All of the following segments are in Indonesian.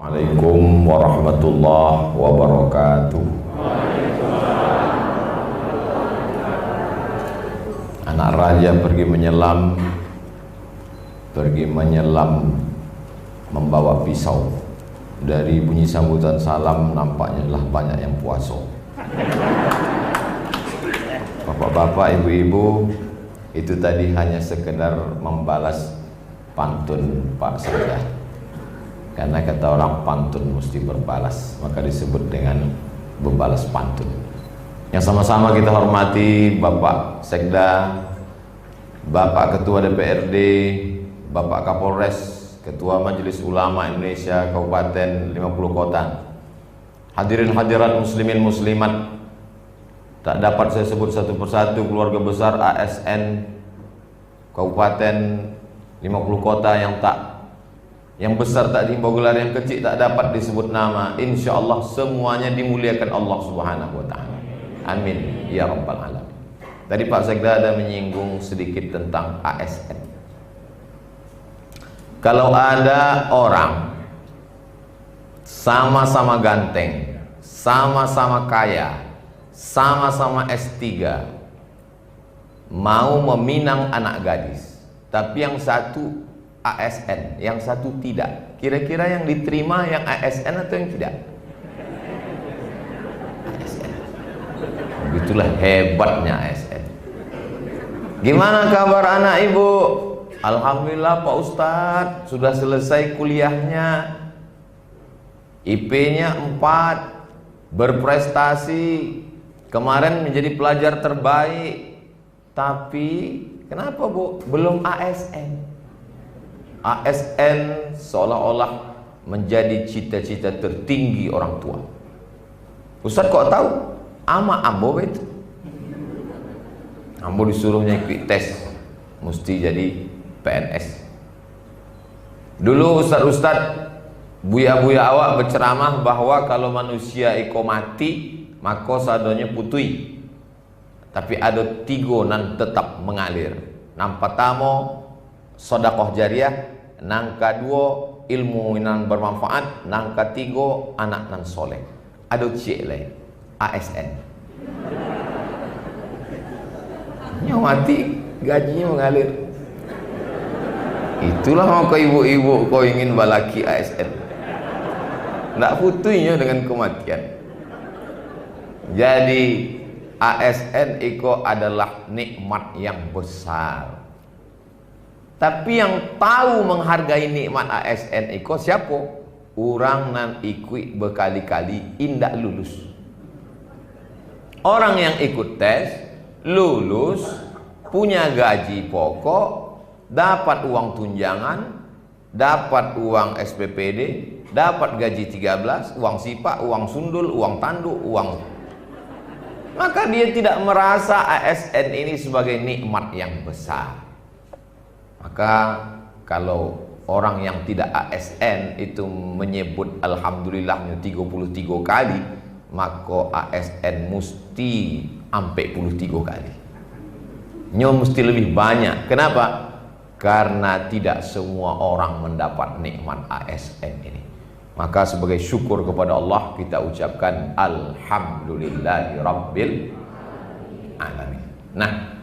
Assalamualaikum warahmatullahi wabarakatuh. Anak raja pergi menyelam membawa pisau. Dari bunyi sambutan salam nampaknya lah banyak yang puasa. Bapak-bapak, ibu-ibu, itu tadi hanya sekedar membalas pantun Pak Sekda. Karena kata orang pantun mesti berbalas, maka disebut dengan membalas pantun. Yang sama-sama kita hormati Bapak Sekda, Bapak Ketua DPRD, Bapak Kapolres, Ketua Majelis Ulama Indonesia Kabupaten 50 Kota, hadirin hadirat muslimin muslimat, tak dapat saya sebut satu persatu keluarga besar ASN Kabupaten 50 Kota yang besar tak dihimbau gelar, yang kecil tak dapat disebut nama. Insya Allah semuanya dimuliakan Allah Subhanahu wa Ta'ala. Amin ya rabbal alamin. Tadi Pak Sekda ada menyinggung sedikit tentang ASN. Kalau ada orang sama-sama ganteng, sama-sama kaya, sama-sama S3, mau meminang anak gadis, tapi yang satu ASN, yang satu tidak, kira-kira yang diterima yang ASN atau yang tidak? ASN. Begitulah hebatnya ASN. Gimana kabar anak ibu? Alhamdulillah Pak Ustadz, sudah selesai kuliahnya, IP-nya 4, berprestasi, kemarin menjadi pelajar terbaik. Tapi kenapa Bu? Belum ASN. ASN seolah-olah menjadi cita-cita tertinggi orang tua. Ustadz kok tahu? Ama Ambo itu. Ambo disuruhnya ikut tes, mesti jadi PNS. Dulu ustadz-ustadz, buya-buya awak berceramah bahwa kalau manusia iko mati, maka sadonya putui. Tapi ada 3 nan tetap mengalir. Nang pertama sedekah jariah, nang kedua ilmu nan bermanfaat, nang ketiga anak nan soleh. Ada cik lain, ASN. Yang mati gajinya mengalir. Itulah mau ke ibu-ibu kau ingin balaki ASN. Tidak putuinya dengan kematian. Jadi ASN itu adalah nikmat yang besar. Tapi yang tahu menghargai nikmat ASN itu siapa? Orang nan ikut berkali-kali indak lulus. Orang yang ikut tes, lulus, punya gaji pokok, dapat uang tunjangan, dapat uang SPPD, dapat gaji 13, uang sipak, uang sundul, uang tanduk, uang. Maka dia tidak merasa ASN ini sebagai nikmat yang besar. Maka kalau orang yang tidak ASN itu menyebut alhamdulillahnya 33 kali, maka ASN mesti sampai 33 kali. Mesti lebih banyak. Kenapa? Karena tidak semua orang mendapat nikmat ASN ini. Maka sebagai syukur kepada Allah kita ucapkan alhamdulillahirabbil alamin. Nah,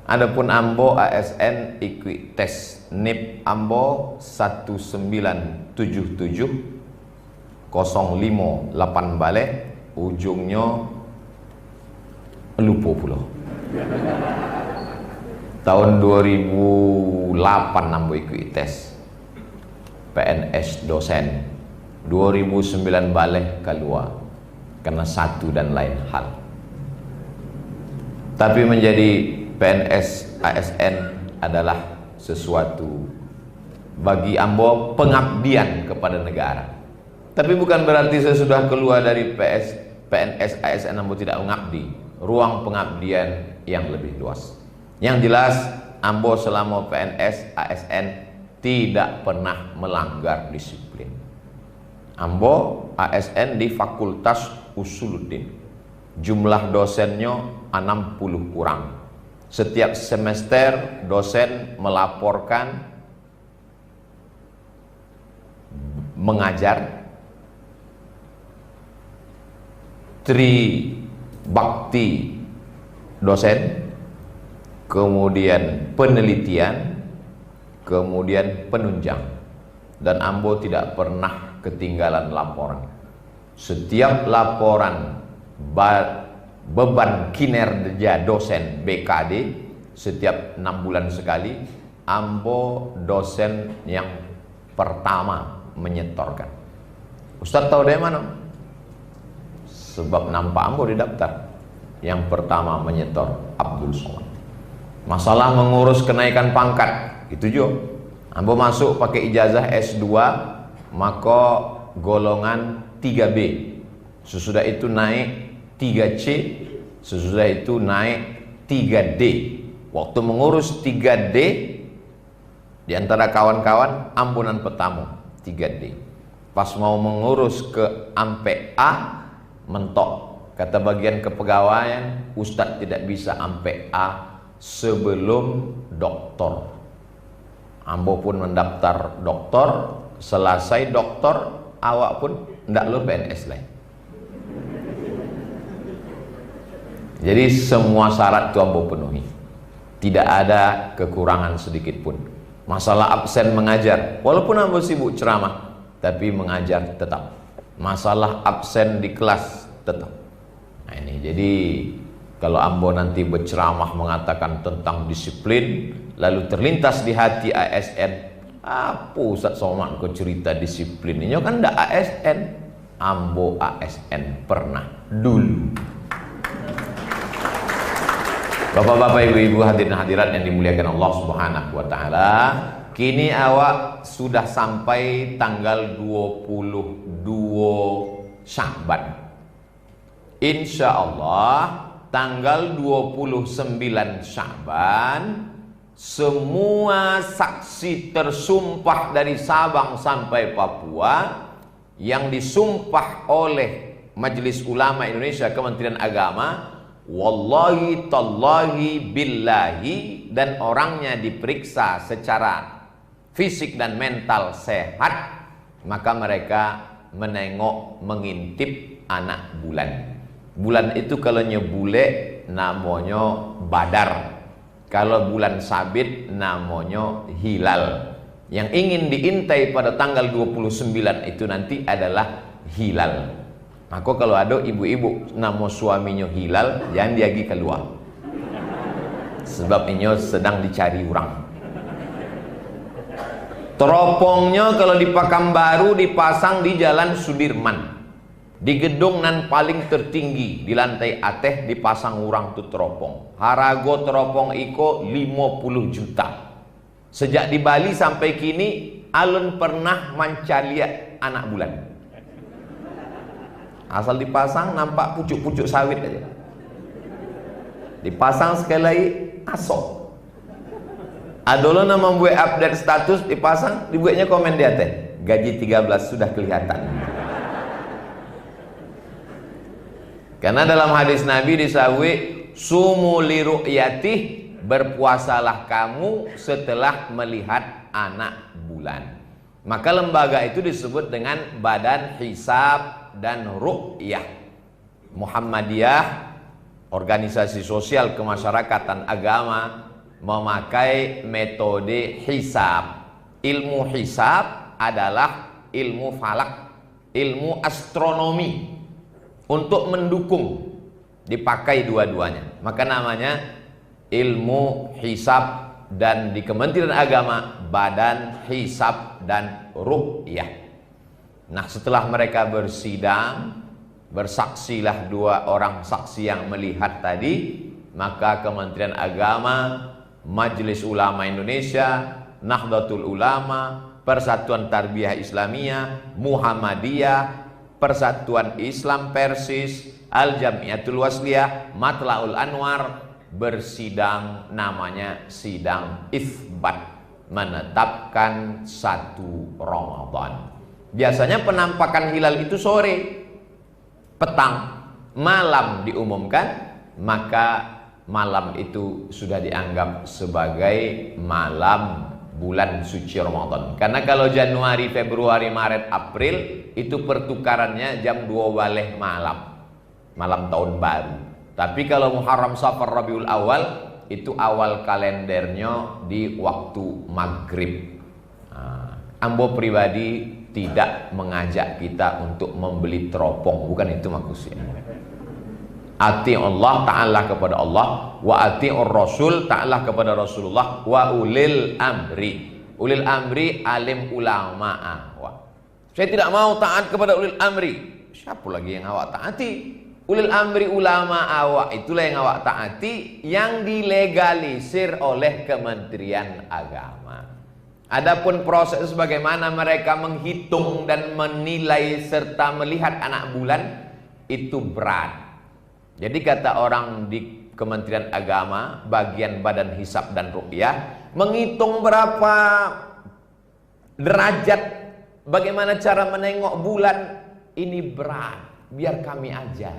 adapun Ambo ASN ikut tes NIP Ambo 1977 058 balik, ujungnya lupa pula. Tahun 2008 Ambo ikut tes PNS dosen, 2009 balik keluar karena satu dan lain hal. Tapi menjadi PNS ASN adalah sesuatu bagi Ambo pengabdian kepada negara. Tapi bukan berarti saya sudah keluar dari PNS ASN Ambo tidak mengabdi. Ruang pengabdian yang lebih luas. Yang jelas Ambo selama PNS ASN tidak pernah melanggar disiplin. Ambo ASN di Fakultas Usuluddin, jumlah dosennya 60 kurang. Setiap semester dosen melaporkan mengajar tri bakti dosen, kemudian penelitian, kemudian penunjang. Dan Ambo tidak pernah ketinggalan laporan. Setiap laporan beban kinerja dosen BKD setiap 6 bulan sekali, Ambo dosen yang pertama menyetorkan. Ustadz tahu dari mana? Sebab nampak Ambo di daftar. Yang pertama menyetor Abdul Somad. Masalah mengurus kenaikan pangkat, itu juga Ambo masuk pakai ijazah S2, maka golongan 3B. Sesudah itu naik 3C, sesudah itu naik 3D. Waktu mengurus 3D, di antara kawan-kawan ampunan petamu 3D. Pas mau mengurus ke ampe A, mentok. Kata bagian kepegawaian, Ustadz tidak bisa ampe A sebelum doktor. Ambo pun mendaftar doktor. Selesai doktor, awak pun tidak lo PNS lain. Jadi semua syarat itu Ambo penuhi. Tidak ada kekurangan sedikit pun. Masalah absen mengajar, walaupun Ambo sibuk ceramah, tapi mengajar tetap. Masalah absen di kelas tetap. Nah ini, jadi kalau Ambo nanti berceramah mengatakan tentang disiplin, lalu terlintas di hati ASN, apa Ustadz Somad kau cerita disiplin? Ini kan tidak ASN. Ambo ASN pernah dulu. Bapak-bapak, ibu-ibu, hadirin hadirat yang dimuliakan Allah Subhanahu wa taala, kini awak sudah sampai tanggal 22 Sya'ban. Insya Allah tanggal 29 Sya'ban semua saksi tersumpah dari Sabang sampai Papua yang disumpah oleh Majelis Ulama Indonesia, Kementerian Agama, wallahi tallahi billahi, dan orangnya diperiksa secara fisik dan mental sehat, maka mereka menengok, mengintip anak bulan. Bulan itu kalau nyebule namanya badar, kalau bulan sabit namanya hilal. Yang ingin diintai pada tanggal 29 itu nanti adalah hilal. Maka kalau ada ibu-ibu nama suaminya hilal, jangan diagi keluar, sebab ini sedang dicari orang. Teropongnya kalau di Pekanbaru dipasang di Jalan Sudirman, di gedung nan paling tertinggi di lantai atas dipasang orang tu teropong. Harago teropong iko 50 juta. Sejak di Bali sampai kini alun pernah mencari anak bulan. Asal dipasang nampak pucuk-pucuk sawit aja. Dipasang sekali lagi asok. Adolo nama membuat update status dipasang, dibuatnya komen di atas. Gaji 13 sudah kelihatan. Karena dalam hadis Nabi disebut sumu li ru'yatih, berpuasalah kamu setelah melihat anak bulan. Maka lembaga itu disebut dengan Badan Hisab dan Ru'yah Muhammadiyah, organisasi sosial kemasyarakatan agama, memakai metode hisab. Ilmu hisab adalah ilmu falak, ilmu astronomi. Untuk mendukung dipakai dua-duanya, maka namanya ilmu hisab, dan di Kementerian Agama Badan Hisab dan Ru'yah. Nah, setelah mereka bersidang, bersaksilah 2 orang saksi yang melihat tadi, maka Kementerian Agama, Majelis Ulama Indonesia, Nahdlatul Ulama, Persatuan Tarbiyah Islamiyah, Muhammadiyah, Persatuan Islam Persis, Al-Jamiatul Wasliyah, Matlaul Anwar bersidang, namanya sidang itsbat, menetapkan 1 Ramadan. Biasanya penampakan hilal itu sore, petang, malam diumumkan, maka malam itu sudah dianggap sebagai malam bulan suci Ramadan. Karena kalau Januari, Februari, Maret, April itu pertukarannya jam 2 malam. malam tahun baru. Tapi kalau Muharram, Safar, Rabiul Awal itu awal kalendernya di waktu maghrib. Ambo pribadi tidak mengajak kita untuk membeli teropong, bukan itu maksudnya. Ati Allah, ta'ala kepada Allah, wa ati'ur Rasul, ta'ala kepada Rasulullah, wa ulil amri. Ulil amri alim ulama. Saya tidak mau taat kepada ulil amri. Siapa lagi yang awak taati? Ulil amri ulama awak, itulah yang awak taati, yang dilegalisir oleh Kementerian Agama. Adapun proses bagaimana mereka menghitung dan menilai serta melihat anak bulan itu berat. Jadi kata orang di Kementerian Agama, bagian Badan Hisab dan Ruqyah, menghitung berapa derajat, bagaimana cara menengok bulan, ini berat. Biar kami aja.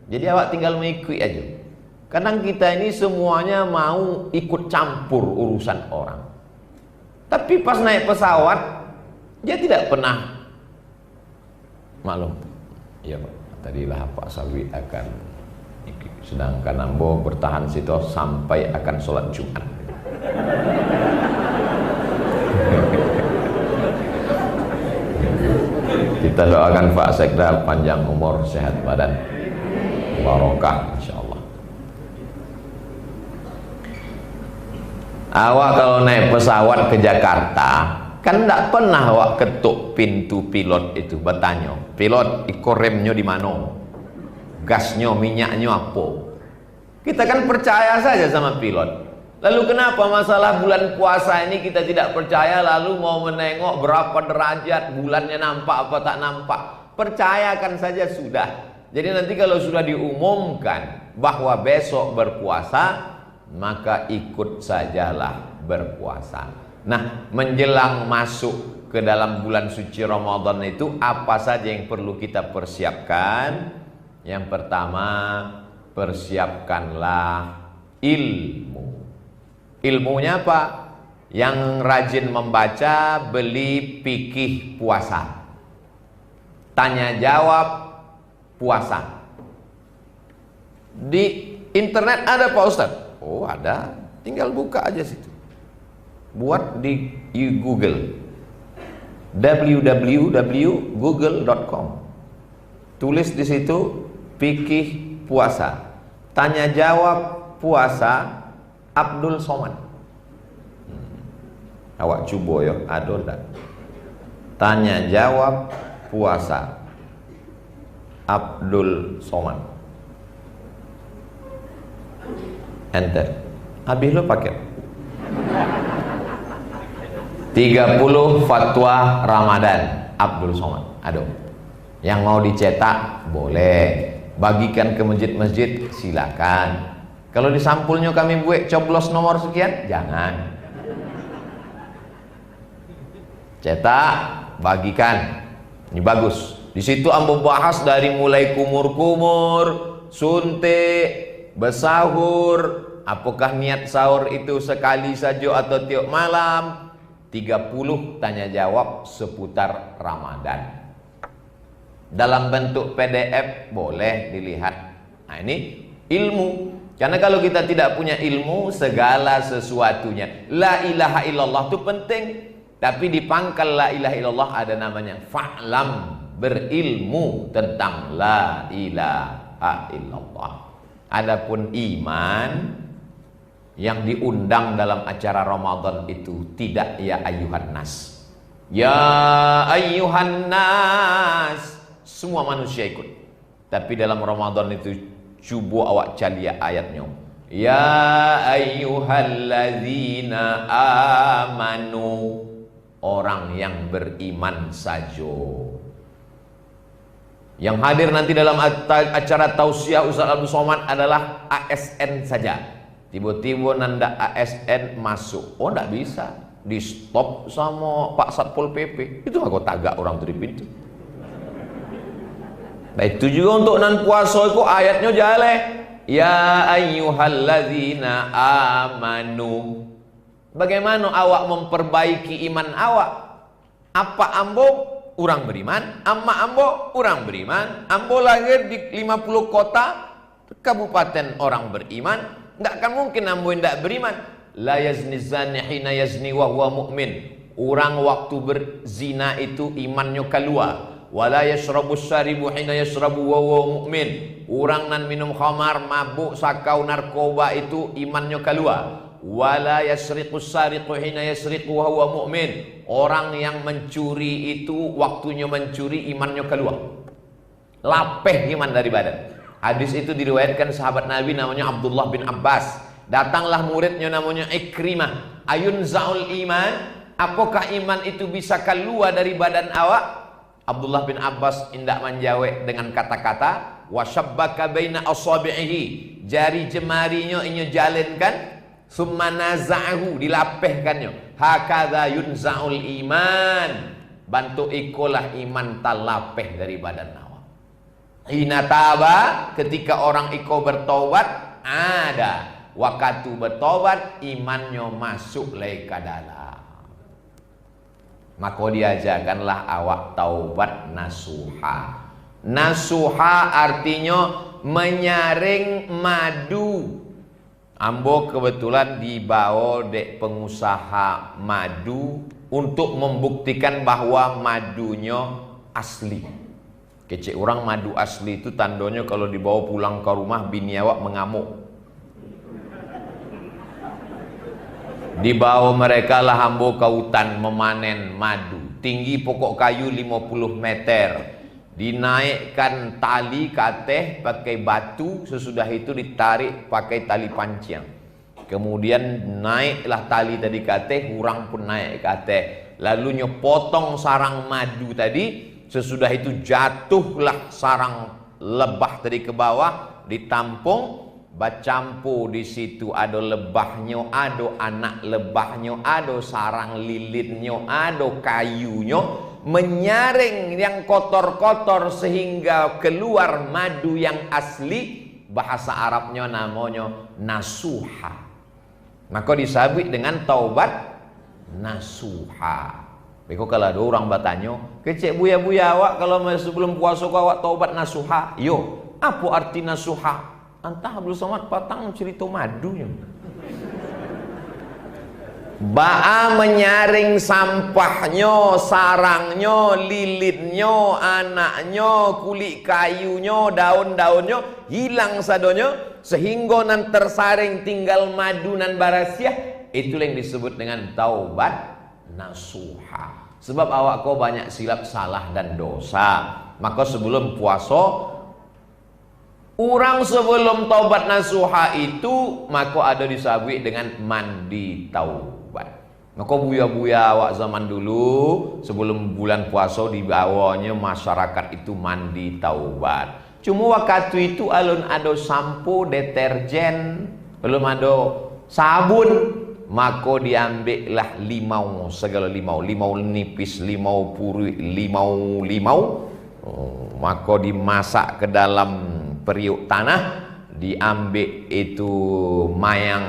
Jadi awak tinggal mengikuti aja. Kadang kita ini semuanya mau ikut campur urusan orang. Tapi pas naik pesawat, dia tidak pernah maklum. Iya Pak, tadilah Pak Sawi akan, sedangkan Ambo bertahan situ sampai akan sholat Jumat. Kita doakan Pak Sekda panjang umur, sehat badan, barokah insyaallah. Awak kalau naik pesawat ke Jakarta kan tidak pernah awak ketuk pintu pilot itu, bertanya, pilot iko remnya di mana, gasnya, minyaknya apa. Kita kan percaya saja sama pilot. Lalu kenapa masalah bulan puasa ini kita tidak percaya, lalu mau menengok berapa derajat, bulannya nampak apa tak nampak? Percayakan saja sudah. Jadi nanti kalau sudah diumumkan bahwa besok berpuasa, maka ikut sajalah berpuasa. Nah, menjelang masuk ke dalam bulan suci Ramadan itu apa saja yang perlu kita persiapkan? Yang pertama, persiapkanlah ilmu. Ilmunya apa? Yang rajin membaca, beli fikih puasa, tanya jawab puasa. Di internet ada Pak Ustadz? Oh ada, tinggal buka aja situ. Buat di Google, www.google.com. Tulis di situ fikih puasa, tanya jawab puasa Abdul Somad. Awak coba ya, ada tak? Tanya jawab puasa Abdul Somad. Enter. Habis lo pakai 30 fatwa Ramadan Abdul Somad. Aduh. Yang mau dicetak boleh, bagikan ke masjid-masjid silakan. Kalau di sampulnya kami buat coblos nomor sekian, jangan. Cetak, bagikan. Ini bagus. Di situ ambo bahas dari mulai kumur-kumur, suntik, bersahur, apakah niat sahur itu sekali saja atau tiap malam. 30 tanya jawab seputar Ramadan. Dalam bentuk PDF boleh dilihat. Nah ini ilmu. Karena kalau kita tidak punya ilmu, segala sesuatunya. La ilaha illallah itu penting. Tapi di pangkal la ilaha illallah ada namanya fa'lam, berilmu tentang la ilaha illallah. Adapun iman yang diundang dalam acara Ramadan itu tidak ya ayyuhan nas. Ya ayyuhan nas, semua manusia ikut. Tapi dalam Ramadan itu coba awak calia ayatnya. Ya ayyuhalladzina amanu, orang yang beriman saja. Yang hadir nanti dalam acara tausiah Ustaz Abdul Somad adalah ASN saja. Tiba-tiba nanda ASN masuk. Oh enggak bisa, di stop sama Pak Satpol PP. Itu aku tagak orang dari pintu. Nah itu juga untuk nan puasa itu ayatnya jale. Ya ayyuhalladzina amanu. Bagaimana awak memperbaiki iman awak? Apa ambo orang beriman, amma ambo orang beriman, ambo lahir di 50 kota kabupaten orang beriman, enggak akan mungkin ambo tidak beriman. La yazni zani hina yazni wa huwa mu'min. Orang waktu berzina itu imannya keluar. Wala yashrabu syaribu hina yashrabu wa huwa mu'min. Orang nan minum khamar, mabuk, sakau, narkoba itu imannya keluar. Wala yasriqu sariqu hina yasriqu wa huwa mu'min. Orang yang mencuri itu waktunya mencuri imannya keluar. Lapeh iman dari badan. Hadis itu diriwayatkan sahabat Nabi namanya Abdullah bin Abbas. Datanglah muridnya namanya Ikrimah. Ayun za'ul iman. Apakah iman itu bisa keluar dari badan awak? Abdullah bin Abbas indak menjawab dengan kata-kata wasyabbaka baina asabi'ihi. Jari jemarinya inya jalankan. Summa naza'ahu, dilapehkannya. Hakadha yunza'ul iman. Bantu ikolah iman talapeh dari badan awak. Hina taba, ketika orang iko bertobat, ada waktu bertobat imannya masuk lagi ke dalam. Maka diajarkanlah awak taubat nasuha. Nasuha artinya menyaring madu. Ambo kebetulan dibawa dek pengusaha madu untuk membuktikan bahwa madunya asli. Kecik orang madu asli itu tandanya kalau dibawa pulang ke rumah bini awak mengamuk. Dibawa mereka lah ambo ke hutan memanen madu. Tinggi pokok kayu 50 meter. Dinaikkan tali ke atas pakai batu, sesudah itu ditarik pakai tali pancing. Kemudian naiklah tali tadi ke atas, orang pun naik ke atas. Lalu nyepotong sarang madu tadi, sesudah itu jatuhlah sarang lebah tadi ke bawah, ditampung, bacampur di situ ada lebahnya, ada anak lebahnya, ada sarang lilinnya, ada kayunya. Menyaring yang kotor-kotor sehingga keluar madu yang asli. Bahasa Arabnya namanya nasuha. Maka disabit dengan taubat nasuha. Beko kalau ada orang bertanya, kecek buya-buya awak kalau sebelum puasa awak taubat nasuha. Yo, apa arti nasuha? Entah belum somat patang cerita madunya. Ba'a menyaring sampahnya, sarangnya, lilitnya, anaknya, kulit kayunya, daun-daunnya hilang sadonya sehingga nan tersaring tinggal madu nan barasiah. Itulah yang disebut dengan taubat nasuha. Sebab awak kau banyak silap salah dan dosa. Maka sebelum puasa, orang sebelum taubat nasuha itu maka ada disabui dengan mandi taubat. Maka buya-buya awak zaman dulu sebelum bulan puasa dibawanya masyarakat itu mandi taubat. Cuma waktu itu alun ada sampo, deterjen, belum ada sabun, maka diambillah limau, segala limau, limau nipis, limau puri, limau, maka dimasak ke dalam periuk tanah, diambil itu mayang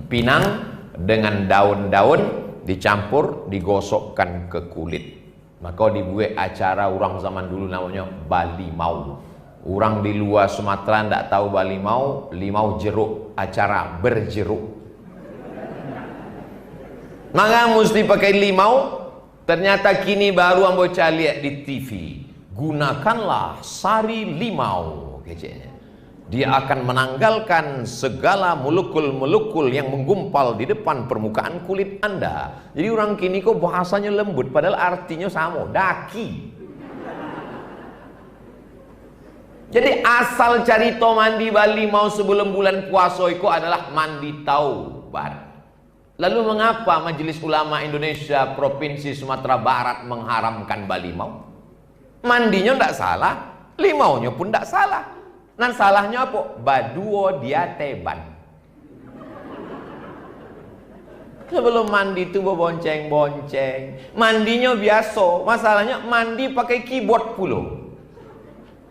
pinang dengan daun-daun dicampur, digosokkan ke kulit. Maka dibuat acara orang zaman dulu namanya balimau. Orang di luar Sumatera tidak tahu balimau, limau jeruk, acara berjeruk. Maka mesti pakai limau. Ternyata kini baru ambo lihat di TV. Gunakanlah sari limau, keceknya. Dia akan menanggalkan segala molekul-molekul yang menggumpal di depan permukaan kulit Anda. Jadi orang kini kok bahasanya lembut, padahal artinya sama, daki. Jadi asal carito mandi balimau sebelum bulan puasa itu adalah mandi taubat. Lalu mengapa Majelis Ulama Indonesia Provinsi Sumatera Barat mengharamkan balimau? Mandinya tidak salah, limaunya pun tidak salah. Nan salahnya apa? Baduo dia teban. Sebelum mandi itu bonceng-bonceng. Mandinya biasa. Masalahnya mandi pakai keyboard pula.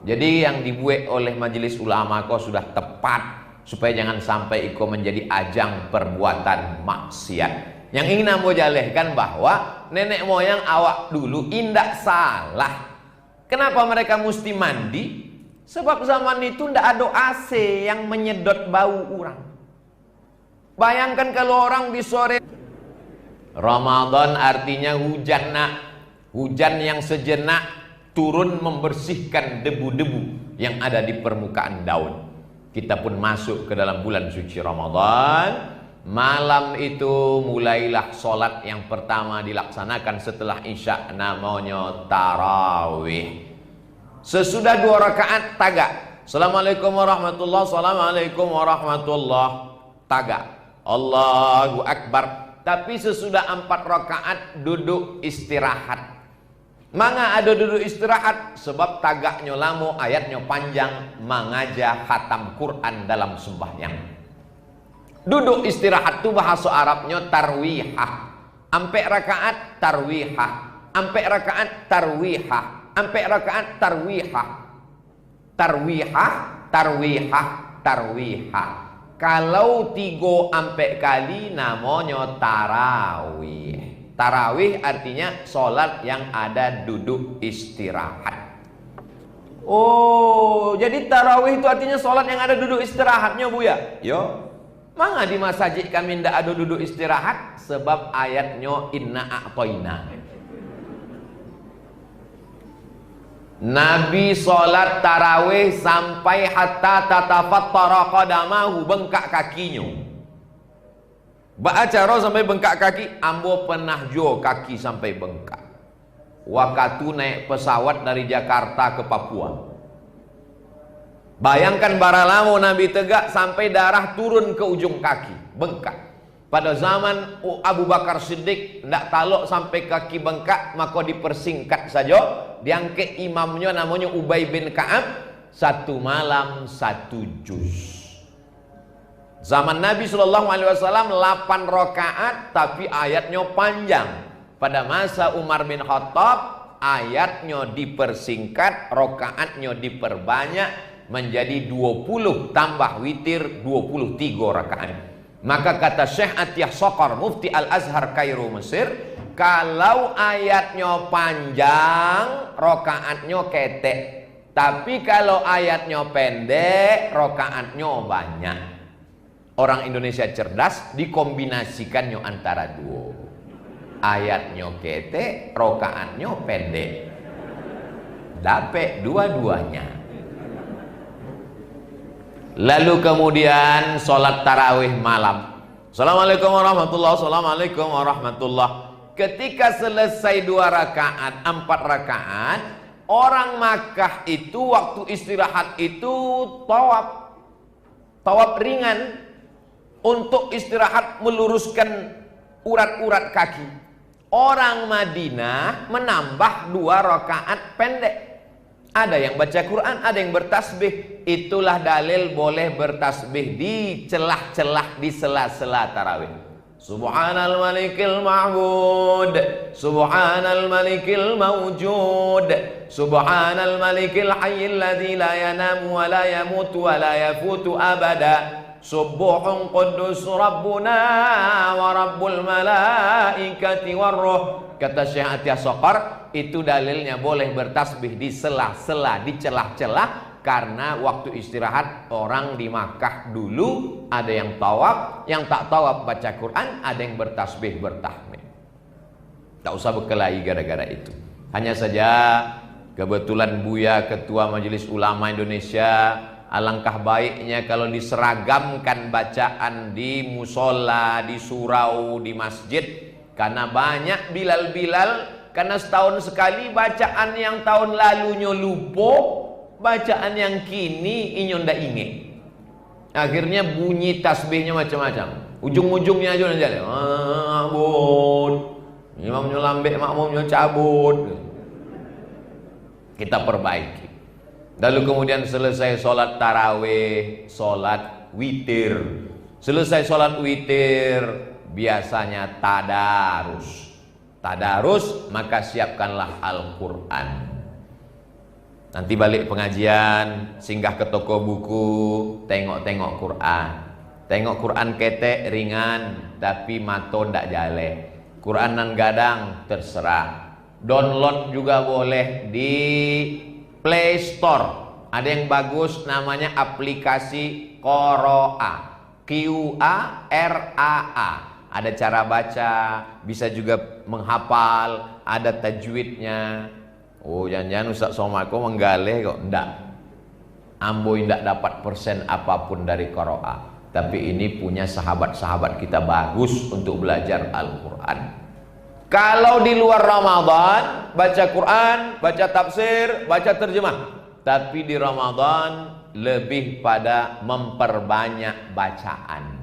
Jadi yang dibuat oleh Majelis Ulama kau sudah tepat supaya jangan sampai iko menjadi ajang perbuatan maksiat. Yang ingin ambo jalehkan bahwa nenek moyang awak dulu indak salah. Kenapa mereka mesti mandi? Sebab zaman itu ndak ada AC yang menyedot bau orang. Bayangkan kalau orang di sore Ramadan artinya hujan nak, hujan yang sejenak turun membersihkan debu-debu yang ada di permukaan daun. Kita pun masuk ke dalam bulan suci Ramadan. Malam itu mulailah sholat yang pertama dilaksanakan setelah isya, namanya tarawih. Sesudah 2 rakaat tagak, Assalamualaikum warahmatullahi, Assalamualaikum warahmatullahi, tagak, Allahu Akbar. Tapi sesudah 4 rakaat duduk istirahat. Manga ada duduk istirahat? Sebab tagaknya lama, ayatnya panjang, mengajar khatam Quran dalam sembahyang. Duduk istirahat itu bahasa Arabnya tarwihah. Ampe rakaat tarwihah, ampe rakaat tarwihah, ampe rakaat tarwihah. Tarwihah, tarwihah, tarwihah. Kalau 3 ampe kali namanya tarawih. Tarawih artinya sholat yang ada duduk istirahat. Oh, jadi tarawih itu artinya sholat yang ada duduk istirahatnya, Bu ya? Yo. Manga di masjid kami ndak ada duduk istirahat sebab ayatnya inna a'toina. Nabi sholat tarawih sampai hatta tatafattara qadamahu, bengkak kakinya. Ba'acara sampai bengkak kaki, ambo pernah jo kaki sampai bengkak. Waktu naik pesawat dari Jakarta ke Papua. Bayangkan bara lama Nabi tegak sampai darah turun ke ujung kaki, bengkak. Pada zaman Abu Bakar Siddiq tidak talok sampai kaki bengkak, maka dipersingkat saja, diangkat imamnya namanya Ubay bin Ka'ab, 1 malam 1 juz. Zaman Nabi SAW 8 rakaat tapi ayatnya panjang. Pada masa Umar bin Khattab ayatnya dipersingkat, rakaatnya diperbanyak menjadi 20 tambah witir 23 rakaat. Maka kata Syekh Atiyah Sokor, Mufti Al-Azhar Kairo Mesir, kalau ayatnya panjang rakaatnya ketek, tapi kalau ayatnya pendek rakaatnya banyak. Orang Indonesia cerdas dikombinasikannya antara 2. Ayatnya ketek, rakaatnya pendek, dapat dua-duanya. Lalu kemudian sholat tarawih malam. Assalamualaikum warahmatullahi, assalamualaikum warahmatullahi. Ketika selesai 2 rakaat, 4 rakaat, orang Makkah itu waktu istirahat itu tawaf. Tawaf ringan untuk istirahat meluruskan urat-urat kaki. Orang Madinah menambah 2 rakaat pendek. Ada yang baca Quran, ada yang bertasbih. Itulah dalil boleh bertasbih di celah-celah, di sela-sela tarawih. Subhanal malikil ma'bud, Subhanal malikil mawjud, Subhanal malikil hayyil ladzi la yanamu wa la yamutu wa la yafutu abada, Subuhun qudus rabbuna wa rabbul malaikati warruh. Kata Syekh Atiyah Sokor, itu dalilnya boleh bertasbih di sela-sela, di celah-celah. Karena waktu istirahat orang di Makkah dulu ada yang tawaf, yang tak tawaf baca Quran, ada yang bertasbih, bertahmid. Tak usah berkelahi gara-gara itu. Hanya saja kebetulan Buya Ketua Majelis Ulama Indonesia, alangkah baiknya kalau diseragamkan bacaan di musola, di surau, di masjid. Karena banyak bilal-bilal, karena setahun sekali bacaan yang tahun lalunya lupa, bacaan yang kini inyo ndak inget. Akhirnya bunyi tasbihnya macam-macam. Ujung-ujungnya aja nanti cabut. Imamnya lambek, makmumnya cabut. Kita perbaiki. Lalu kemudian selesai sholat tarawih, sholat witir. Selesai sholat witir, biasanya tadarus. Tadarus, maka siapkanlah Al-Quran. Nanti balik pengajian, singgah ke toko buku, tengok-tengok Quran. Tengok Quran ketek ringan, tapi mato ndak jale. Quranan gadang terserah. Download juga boleh di Play Store. Ada yang bagus namanya aplikasi Qoro'a. Q-A-R-A-A. Ada cara baca, bisa juga menghafal, ada tajwidnya. Oh, jangan-jangan Ustaz Somad kok menggalih kok. Enggak. Ambo tidak dapat persen apapun dari Qoro'a. Tapi ini punya sahabat-sahabat kita bagus untuk belajar Al-Quran. Kalau di luar Ramadan, baca Quran, baca tafsir, baca terjemah. Tapi di Ramadan lebih pada memperbanyak bacaan.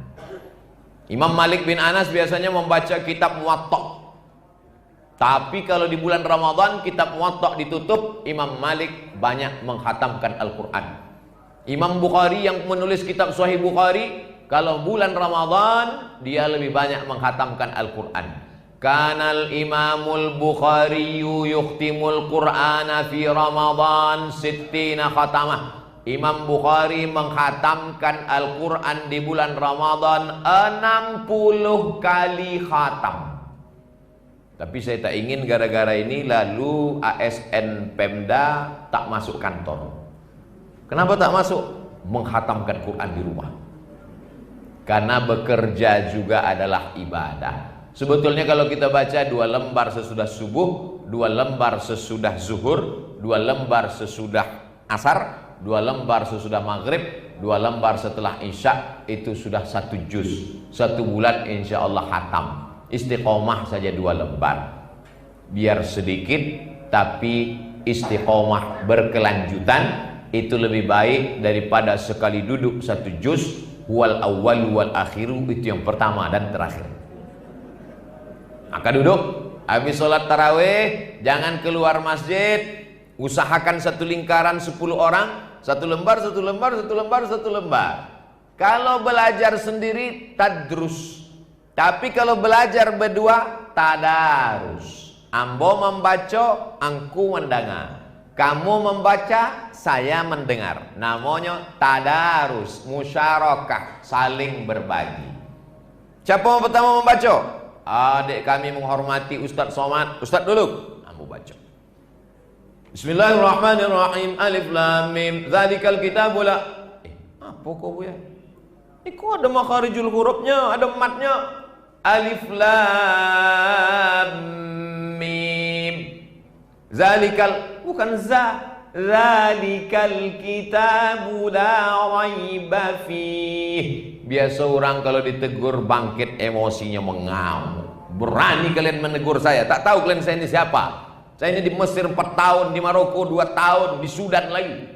Imam Malik bin Anas biasanya membaca kitab Muwatta. Tapi kalau di bulan Ramadan kitab Muwatta ditutup, Imam Malik banyak menghatamkan Al-Quran. Imam Bukhari yang menulis kitab Sahih Bukhari, kalau bulan Ramadan dia lebih banyak menghatamkan Al-Quran. Kanal Imamul Bukhari yukhtimul Qur'ana fi Ramadan sittina khatamah. Imam Bukhari menghatamkan Al-Quran di bulan Ramadan 60 kali khatam. Tapi saya tak ingin gara-gara ini lalu ASN Pemda tak masuk kantor. Kenapa tak masuk? Menghatamkan Quran di rumah. Karena bekerja juga adalah ibadah. Sebetulnya kalau kita baca 2 lembar sesudah subuh, 2 lembar sesudah zuhur, 2 lembar sesudah asar, 2 lembar sesudah maghrib, 2 lembar setelah isya, itu sudah 1 juz. 1 bulan insya Allah khatam. Istiqomah saja 2 lembar. Biar sedikit tapi istiqomah berkelanjutan. Itu lebih baik daripada sekali duduk 1 juz. Wal awwal wal akhiru, itu yang pertama dan terakhir. Maka duduk, habis sholat tarawih, jangan keluar masjid. Usahakan 1 lingkaran 10 orang, 1 lembar, 1 lembar, 1 lembar, 1 lembar. Kalau belajar sendiri, tadrus. Tapi kalau belajar berdua, tadarus. Ambo membaca, angku mendengar. Kamu membaca, saya mendengar. Namanya tadarus, musyarakah, saling berbagi. Siapa yang pertama membaca? Adik kami menghormati Ustaz Somad. Ustaz dulu. Ambo baca. Bismillahirrahmanirrahim. Alif lam mim. Dzalikal kitabul la. Apa kau bu ya? Kok ada makharijul hurufnya, ada matnya. Alif lam mim. Zalikal, bukan za. Zalikal kitabu la raiba fih. Biasa orang kalau ditegur bangkit emosinya mengamuk. Berani kalian menegur saya. Tak tahu kalian saya ini siapa. Saya ini di Mesir 4 tahun, di Maroko 2 tahun, di Sudan lagi.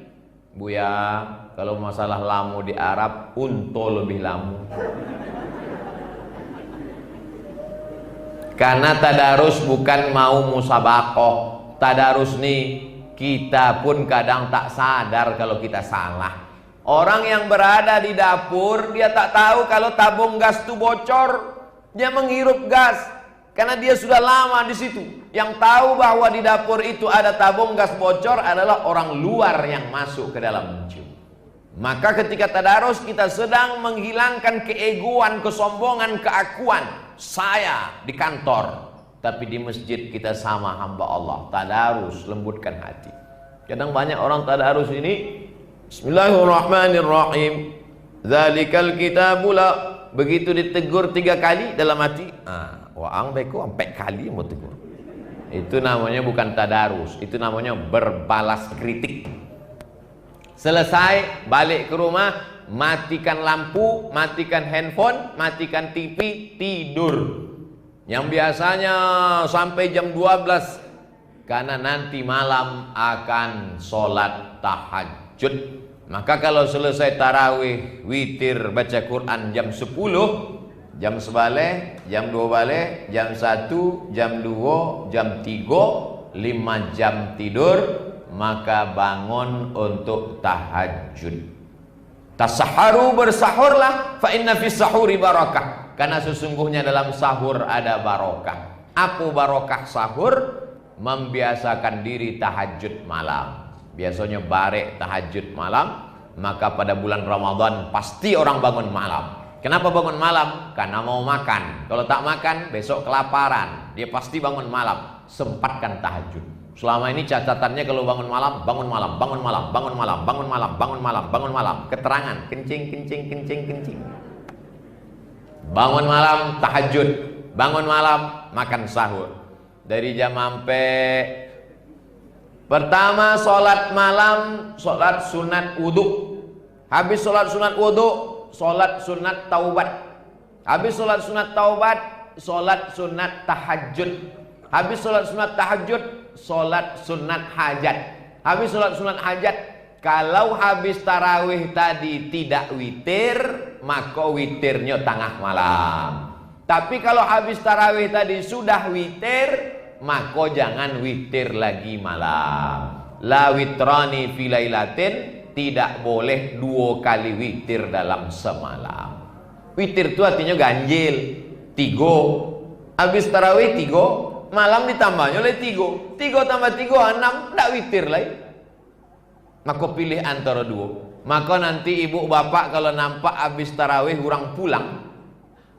Buya, kalau masalah lamu di Arab, unto lebih lamu. Karena tadarus bukan mau musabakoh. Tadarus nih, kita pun kadang tak sadar kalau kita salah. Orang yang berada di dapur, dia tak tahu kalau tabung gas itu bocor. Dia menghirup gas karena dia sudah lama di situ. Yang tahu bahwa di dapur itu ada tabung gas bocor adalah orang luar yang masuk ke dalam mencium. Maka ketika tadarus kita sedang menghilangkan keegoan, kesombongan, keakuan. Saya di kantor, tapi di masjid kita sama hamba Allah. Tadarus, lembutkan hati. Kadang banyak orang tadarus ini, Bismillahirrahmanirrahim. Dzalikal kitabul la. Begitu ditegur 3 kali dalam hati, waang beko 4 kali mau tegur. Itu namanya bukan tadarus, itu namanya berbalas kritik. Selesai, balik ke rumah, matikan lampu, matikan handphone, matikan TV, tidur. Yang biasanya sampai jam 12, karena nanti malam akan sholat tahajud. Maka kalau selesai tarawih, witir, baca Quran jam 10, jam 11, jam 12, jam 1, jam 2, jam 3, 5 jam tidur, maka bangun untuk tahajud. Tasaharu, bersahurlah, fa inna fis sahuri barakah. Karena sesungguhnya dalam sahur ada barokah. Apa barokah sahur? Membiasakan diri tahajud malam. Biasanya barek tahajud malam. Maka pada bulan Ramadan pasti orang bangun malam. Kenapa bangun malam? Karena mau makan. Kalau tak makan, besok kelaparan. Dia pasti bangun malam. Sempatkan tahajud. Selama ini catatannya kalau bangun malam, bangun malam, bangun malam, bangun malam, bangun malam, bangun malam, bangun malam. Keterangan, kencing, kencing, kencing, kencing. Bangun malam, tahajud. Bangun malam, makan sahur. Dari jam sampai pertama sholat malam, sholat sunat wudhu. Habis sholat sunat wudhu, sholat sunat taubat. Habis sholat sunat taubat, sholat sunat tahajud. Habis sholat sunat tahajud, sholat sunat hajat. Habis sholat sunat hajat, kalau habis tarawih tadi tidak witir, maka witirnya tengah malam. Tapi kalau habis tarawih tadi sudah witir, maka jangan witir lagi malam. La witrani fi lailatin, tidak boleh 2 kali witir dalam semalam. Witir itu artinya ganjil. 3. Habis tarawih 3, malam ditambahnya oleh 3. 3 tambah 3 6, tidak witir lagi. Maka pilih antara 2. Maka nanti ibu bapak kalau nampak habis tarawih orang pulang,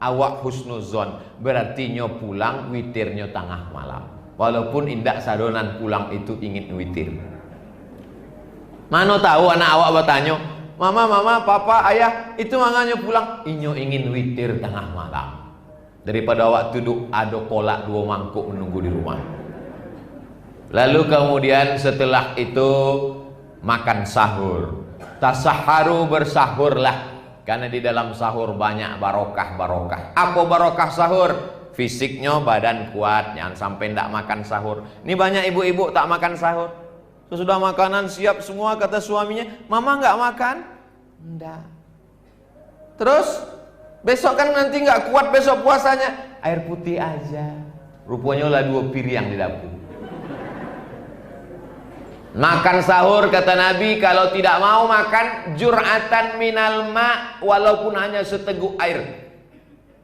awak husnuzon, berarti nyo pulang witirnya tengah malam. Walaupun indak sadonan pulang itu ingin witir. Mana tahu anak awak bertanya, mama, papa, ayah, itu makanya pulang, inyo ingin witir tengah malam. Daripada awak duduk ada kolak 2 mangkuk menunggu di rumah. Lalu kemudian setelah itu makan sahur. Tasaharu, bersahurlah, karena di dalam sahur banyak barokah. Apa barokah sahur? Fisiknya badan kuat, jangan sampai ndak makan sahur. Ini banyak ibu-ibu tak makan sahur. Sesudah makanan siap semua, kata suaminya, mama nggak makan? Ndak. Terus besok kan nanti nggak kuat besok puasanya, air putih aja. Rupanya lah 2 piring di dapur. Makan sahur, kata Nabi, kalau tidak mau makan, jur'atan minal ma', walaupun hanya seteguk air.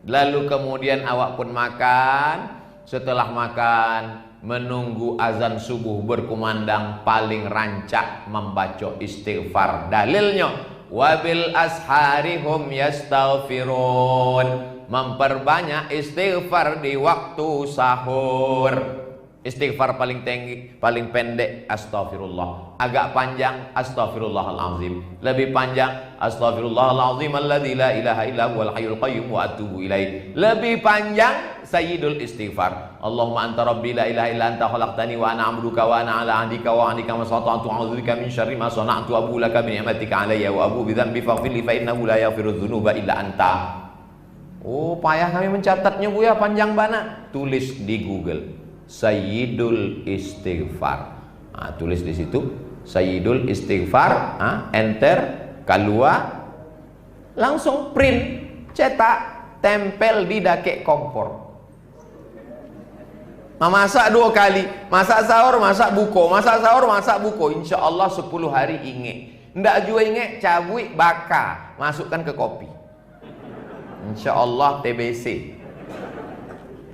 Lalu kemudian awak pun makan. Setelah makan, menunggu azan subuh berkumandang, paling rancak membaca istighfar. Dalilnya, wabil ashari hum yastaghfirun, memperbanyak istighfar di waktu sahur. Istighfar paling tinggi, paling pendek astaghfirullah. Agak panjang astaghfirullahalazim. Lebih panjang astaghfirullahalazim alladzi la ilaha illa huwal hayyul qayyum wa atubu ilaih. Lebih panjang sayyidul istighfar. Allahumma anta rabbi la ilaha illa anta khalaqtani wa ana 'abduka wa ana 'ala 'ahdika wa 'adika ma stata'tu a'udzubika min syarri ma sana'tu abu laka bi ni'matika 'alayya wa abu bi dzanbi faghfir li fa innahu la yaghfiru dzunuba illa anta. Oh, payah kami mencatatnya Bu ya, panjang banget. Tulis di Google Sayyidul Istighfar. Tulis di situ Sayyidul Istighfar, enter, keluar, langsung print, cetak, tempel di dakek kompor. Masak 2 kali, masak sahur, masak buko, masak sahur, masak buko. Insya Allah 10 hari inge. Ndak juga inge, cabui, baka, masukkan ke kopi. Insya Allah TBC.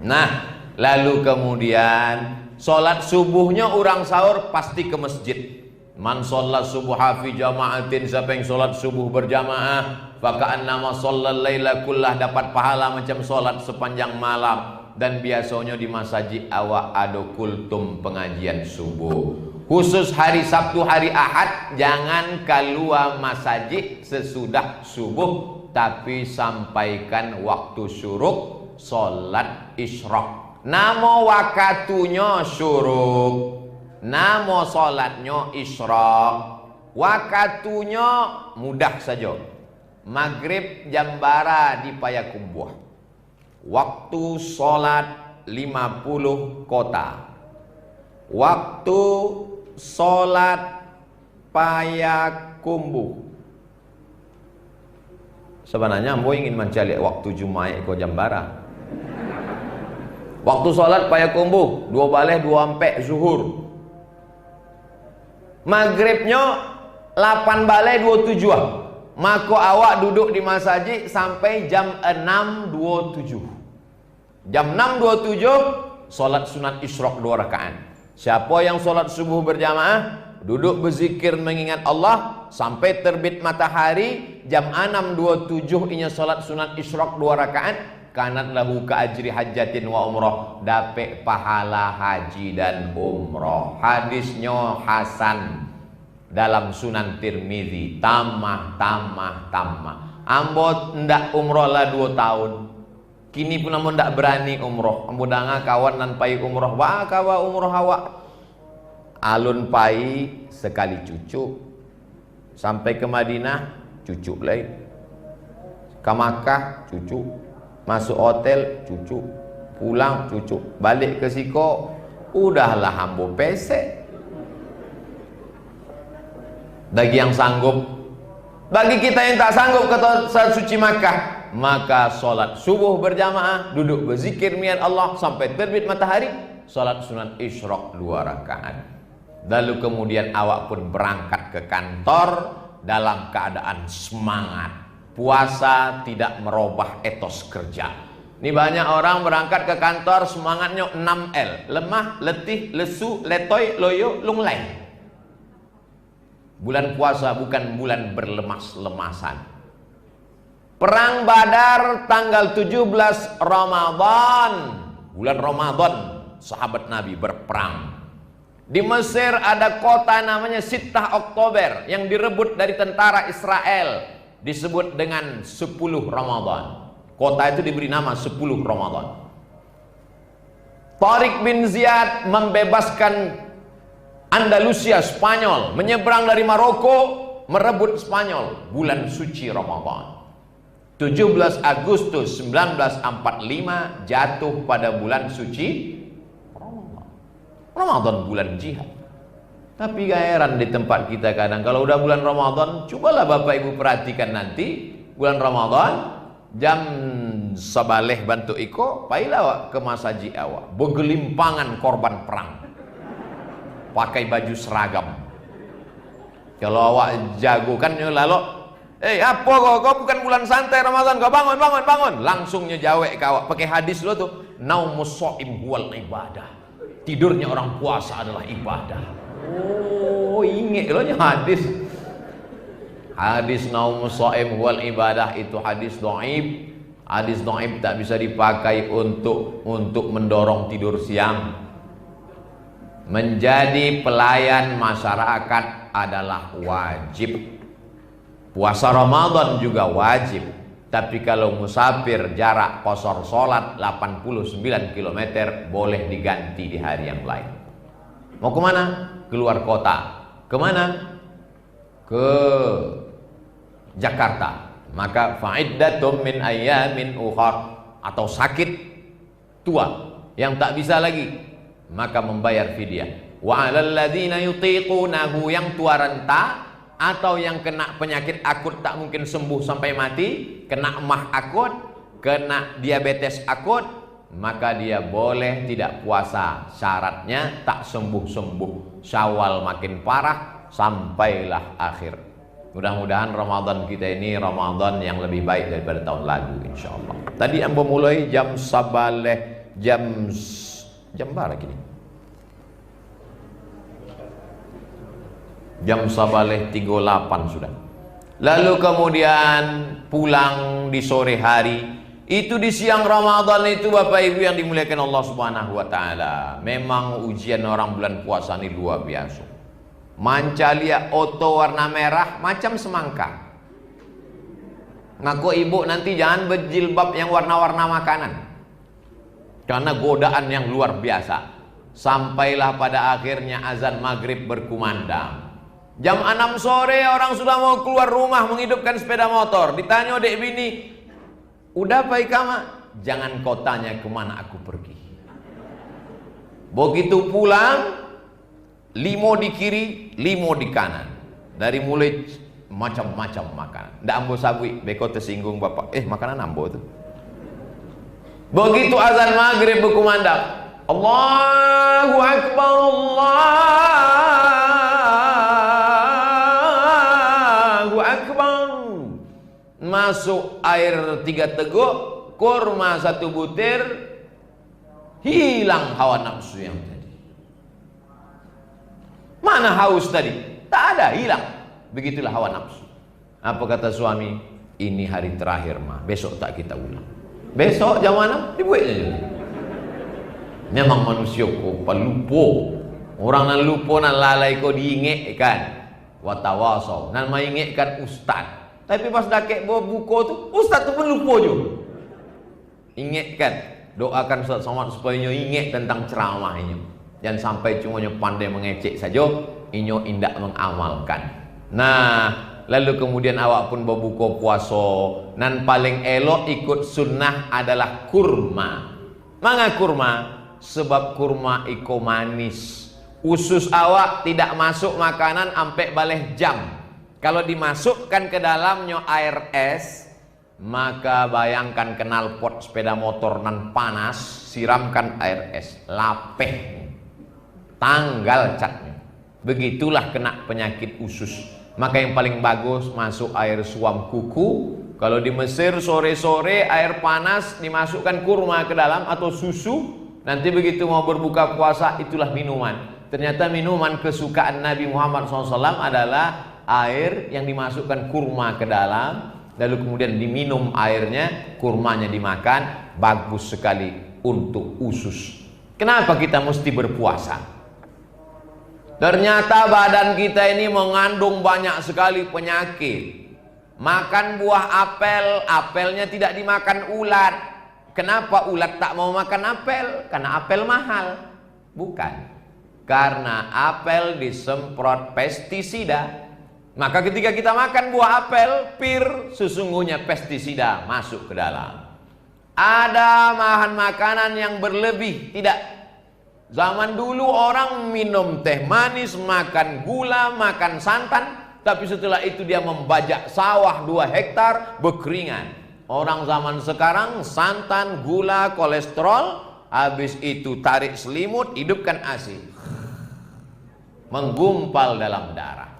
Nah, lalu kemudian sholat subuhnya orang sahur pasti ke masjid. Man sholat subuh fi jama'atin, siapa yang sholat subuh berjamaah, faka'annama sholal laila kullah, dapat pahala macam sholat sepanjang malam. Dan biasanya di masjid awak ada kultum pengajian subuh. Khusus hari Sabtu, hari Ahad, jangan keluar masjid sesudah subuh, tapi sampaikan waktu syuruk, sholat isyraq. Nama wakatunya syuruk, nama solatnya isyraq. Wakatunya mudah saja. Maghrib jambara di Payakumbuh. Waktu solat 50 kota. Waktu solat Payakumbuh. Sebenarnya ambo ingin mencari waktu Jumat ke jambara. Waktu sholat Payakumbuh 2 baleh 2 ampek zuhur. Maghribnya 8 baleh 27. Maka awak duduk di masjid sampai jam 6.27. Jam 6.27 sholat sunat isyraq 2 rakaat. Siapa yang sholat subuh berjamaah, duduk berzikir mengingat Allah sampai terbit matahari, jam 6.27 inya salat sunat isyraq 2 rakaat, kanat lahu ka ajri hajjatin wa umrah, dapat pahala haji dan umrah. Hadisnya hasan dalam Sunan Tirmizi. Tamah. Ambo ndak umroh lah 2 tahun. Kini pun ambo ndak berani umroh. Ambo danga kawan nan pai umroh. Wah kawa umroh awak. Alun pai sekali cucu. Sampai ke Madinah cucu lagi. Ke Makkah cucu. Masuk hotel cucu. Pulang cucu. Balik ke Siko. Udahlah ambo pesek. Bagi yang sanggup. Bagi kita yang tak sanggup ke saat suci Makkah, maka sholat subuh berjamaah, duduk berzikir niat Allah sampai terbit matahari, sholat sunat isyraq 2 rakaat. Lalu kemudian awak pun berangkat ke kantor dalam keadaan semangat. Puasa tidak merubah etos kerja. Ini banyak orang berangkat ke kantor semangatnya 6L, lemah, letih, lesu, letoy, loyo, lunglai. Bulan puasa bukan bulan berlemas-lemasan. Perang Badar tanggal 17 Ramadan, bulan Ramadan, sahabat Nabi berperang. Di Mesir ada kota namanya Sittah Oktober yang direbut dari tentara Israel, disebut dengan 10 Ramadan. Kota itu diberi nama 10 Ramadan. Tariq bin Ziyad membebaskan Andalusia, Spanyol, menyeberang dari Maroko, merebut Spanyol, bulan suci Ramadan. 17 Agustus 1945 jatuh pada bulan suci Ramadan. Ramadan bulan jihad. Tapi gak heran di tempat kita kadang kalau udah bulan Ramadan, cobalah Bapak Ibu perhatikan nanti bulan Ramadan jam sabaleh bantu iko, pailah awak ke masaji awak, bergelimpangan korban perang. Pakai baju seragam. Kalau awak jago kan lalu, apa kau bukan bulan santai Ramadan, kau bangun. Langsungnya jawek kau awak pakai hadis lo tuh, naumus shaim huwal ibadah. Tidurnya orang puasa adalah ibadah. Oh, ingat lo hadis. Hadis naumus shaim huwal ibadah itu hadis dhaif. Hadis dhaif tak bisa dipakai untuk mendorong tidur siang. Menjadi pelayan masyarakat adalah wajib. Puasa Ramadan juga wajib. Tapi kalau musafir jarak qashar sholat 89 km boleh diganti di hari yang lain. Mau kemana? Keluar kota. Kemana? Ke Jakarta. Maka fa'iddatum min ayyamin ukhar, atau sakit tua yang tak bisa lagi, maka membayar fidyah. Wa 'alal ladzina yutiqunahu, yang tua renta atau yang kena penyakit akut tak mungkin sembuh sampai mati, kena emah akut, kena diabetes akut, maka dia boleh tidak puasa. Syaratnya tak sembuh-sembuh. Syawal makin parah sampailah akhir. Mudah-mudahan Ramadan kita ini Ramadan yang lebih baik daripada tahun lalu insyaallah. Tadi ambo mulai jam sabaleh jam berapa gini? Jam sabaleh 38 sudah. Lalu kemudian pulang di sore hari. Itu di siang Ramadan itu Bapak Ibu yang dimuliakan Allah Subhanahu wa taala. Memang ujian orang bulan puasa ini luar biasa. Mancalia oto warna merah macam semangka. Ngaku ibu nanti jangan berjilbab yang warna-warna makanan. Karena godaan yang luar biasa. Sampailah pada akhirnya azan maghrib berkumandang. Jam 6 sore orang sudah mau keluar rumah menghidupkan sepeda motor. Ditanya dek bini, udah Pak Ikama? Jangan kau tanya kemana aku pergi. Begitu pulang, limo di kiri, limo di kanan. Dari mulai macam-macam makanan. Ndak ambo sabui, beko tersinggung bapak. Makanan ambo tuh. Begitu azan maghrib berkumandang, Allahu Akbar, Allahu Akbar. Masuk air 3 teguk, kurma 1 butir, hilang hawa nafsu yang tadi. Mana haus tadi? Tak ada, hilang. Begitulah hawa nafsu. Apa kata suami? Ini hari terakhir mah, besok tak kita ulang. Besok jam 6 dibuatnya juga. Memang manusia kok pelupo. Orang nan lupa nan lalai kau diingatkan. Watawasau nan mengingatkan ustaz. Tapi pas dakek bawa buku tu, ustaz tu pun lupa juga. Ingatkan, doakan Ustaz Somad supaya inyo ingat tentang ceramah inyo. Jangan sampai cuma inyo pandai mengecek saja, inyo indak mengamalkan. Nah, lalu kemudian awak pun berbuka puasa. Nan paling elok ikut sunnah adalah kurma. Manga kurma? Sebab kurma iko manis. Usus awak tidak masuk makanan sampai balik jam. Kalau dimasukkan ke dalamnya air es, maka bayangkan knalpot sepeda motor nan panas, siramkan air es, lapeh, tanggal catnya. Begitulah kena penyakit usus. Maka yang paling bagus masuk air suam kuku. Kalau di Mesir sore-sore air panas dimasukkan kurma ke dalam atau susu. Nanti begitu mau berbuka puasa itulah minuman. Ternyata minuman kesukaan Nabi Muhammad SAW adalah air yang dimasukkan kurma ke dalam, lalu kemudian diminum airnya, kurmanya dimakan. Bagus sekali untuk usus. Kenapa kita mesti berpuasa? Ternyata badan kita ini mengandung banyak sekali penyakit. Makan buah apel, apelnya tidak dimakan ulat. Kenapa ulat tak mau makan apel? Karena apel mahal. Bukan, karena apel disemprot pestisida. Maka ketika kita makan buah apel pir, sesungguhnya pestisida masuk ke dalam. Ada bahan makanan yang berlebih, tidak. Zaman dulu orang minum teh manis, makan gula, makan santan, tapi setelah itu dia membajak sawah 2 hektar berkeringan. Orang zaman sekarang santan, gula, kolesterol, habis itu tarik selimut, hidupkan AC, menggumpal dalam darah.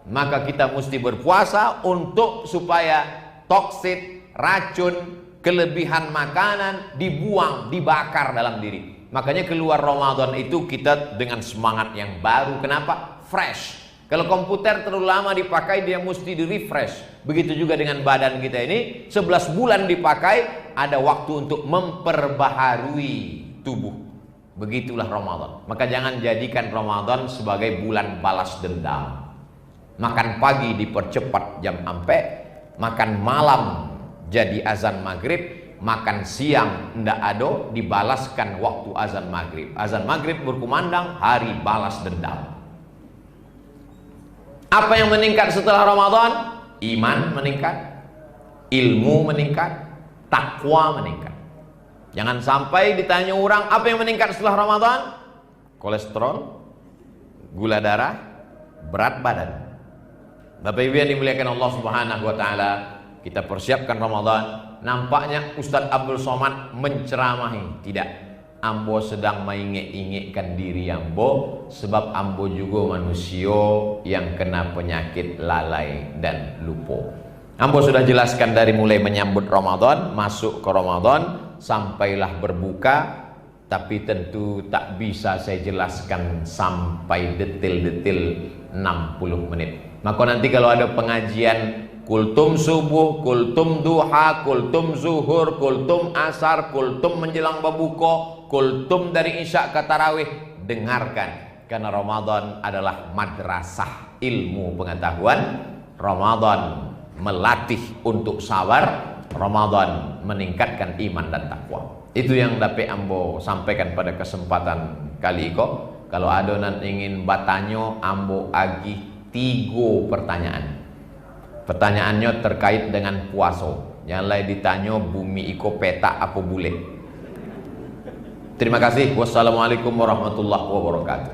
Maka kita mesti berpuasa untuk supaya toksit, racun, kelebihan makanan dibuang, dibakar dalam diri. Makanya keluar Ramadan itu kita dengan semangat yang baru. Kenapa? Fresh. Kalau komputer terlalu lama dipakai, dia mesti di-refresh. Begitu juga dengan badan kita ini, 11 bulan dipakai, ada waktu untuk memperbaharui tubuh. Begitulah Ramadan. Maka jangan jadikan Ramadan sebagai bulan balas dendam. Makan pagi dipercepat jam ampe, makan malam jadi azan maghrib, makan siang ndak ado dibalaskan waktu azan maghrib. Azan maghrib berkumandang, hari balas dendam. Apa yang meningkat setelah Ramadan? Iman meningkat, ilmu meningkat, takwa meningkat. Jangan sampai ditanya orang apa yang meningkat setelah Ramadan? Kolesterol, gula darah, berat badan. Bapak Ibu yang dimuliakan Allah Subhanahu wa taala, kita persiapkan Ramadan. Nampaknya Ustadz Abdul Somad menceramahi. Tidak, ambo sedang mengingat-ingatkan diri ambo, sebab ambo juga manusia yang kena penyakit lalai dan lupa. Ambo sudah jelaskan dari mulai menyambut Ramadan, masuk ke Ramadan, sampailah berbuka. Tapi tentu tak bisa saya jelaskan sampai detail-detail 60 menit. Maka nanti kalau ada pengajian kultum subuh, kultum duha, kultum zuhur, kultum asar, kultum menjelang berbuka, kultum dari isya ke tarawih, dengarkan. Karena Ramadan adalah madrasah ilmu pengetahuan. Ramadan melatih untuk sabar. Ramadan meningkatkan iman dan takwa. Itu yang dapat ambo sampaikan pada kesempatan kali ini. Kalau ada yang ingin bertanya, ambo agih 3 pertanyaan. Pertanyaannya terkait dengan puasa. Yang lain ditanya bumi iko peta apa boleh. Terima kasih. Wassalamualaikum warahmatullahi wabarakatuh.